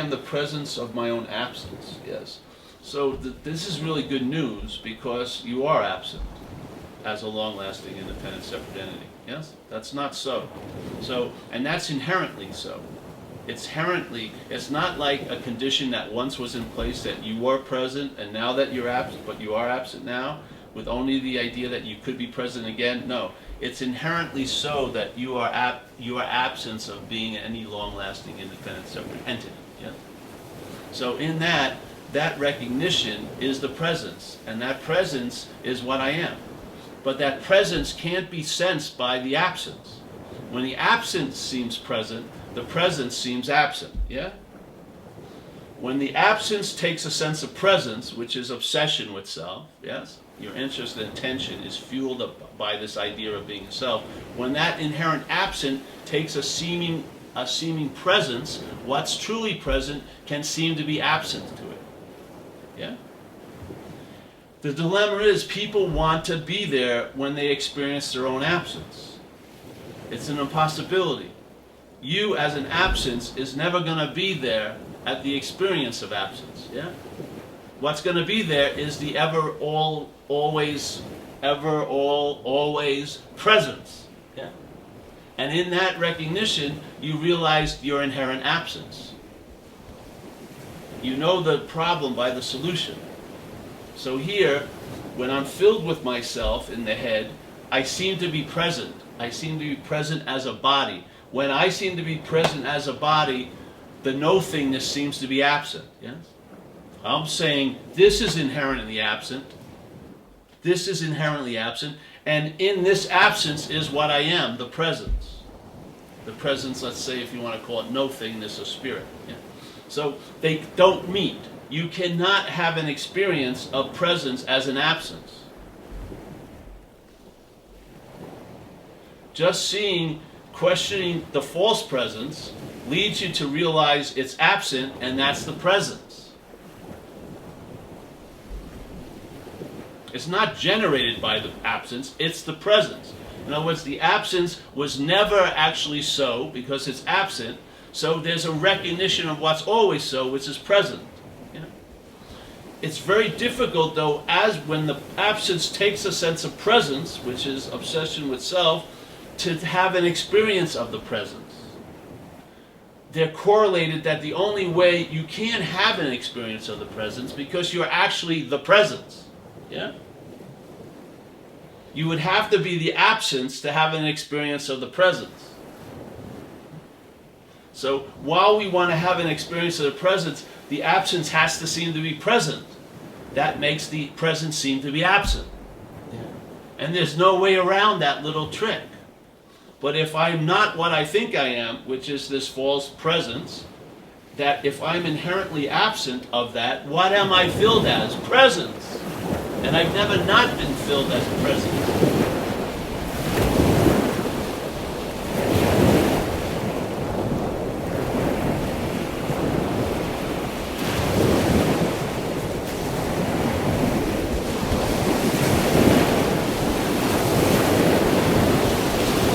am the presence of my own absence. Yes. So this is really good news because you are absent as a long-lasting, independent, separate entity. Yes? That's not so. And that's inherently so. It's not like a condition that once was in place that you were present and now that you're absent, but you are absent now with only the idea that you could be present again. No. It's inherently so that you are absence of being any long-lasting, independent, separate entity. Yeah? So in that recognition is the presence, and that presence is what I am. But that presence can't be sensed by the absence. When the absence seems present, the presence seems absent. Yeah? When the absence takes a sense of presence, which is obsession with self, yes? Your interest and attention is fueled up by this idea of being self. When that inherent absent takes a seeming presence, what's truly present can seem to be absent to it. Yeah? The dilemma is people want to be there when they experience their own absence. It's an impossibility. You as an absence is never going to be there at the experience of absence. Yeah? What's going to be there is the always presence. Yeah? And in that recognition, you realize your inherent absence. You know the problem by the solution. So here, when I'm filled with myself in the head, I seem to be present. I seem to be present as a body. When I seem to be present as a body, the no-thingness seems to be absent. Yes? I'm saying this is inherently absent. This is inherently absent. And in this absence is what I am, the presence. The presence, let's say, if you want to call it no-thingness of spirit. Yeah? So they don't meet. You cannot have an experience of presence as an absence. Just questioning the false presence leads you to realize it's absent, and that's the presence. It's not generated by the absence, it's the presence. In other words, the absence was never actually so because it's absent, so there's a recognition of what's always so, which is present. It's very difficult, though, as when the absence takes a sense of presence, which is obsession with self, to have an experience of the presence. They're correlated that the only way you can have an experience of the presence because you're actually the presence. Yeah? You would have to be the absence to have an experience of the presence. So while we want to have an experience of the presence, the absence has to seem to be present. That makes the presence seem to be absent. Yeah. And there's no way around that little trick. But if I'm not what I think I am, which is this false presence, that if I'm inherently absent of that, what am I filled as? Presence. And I've never not been filled as presence.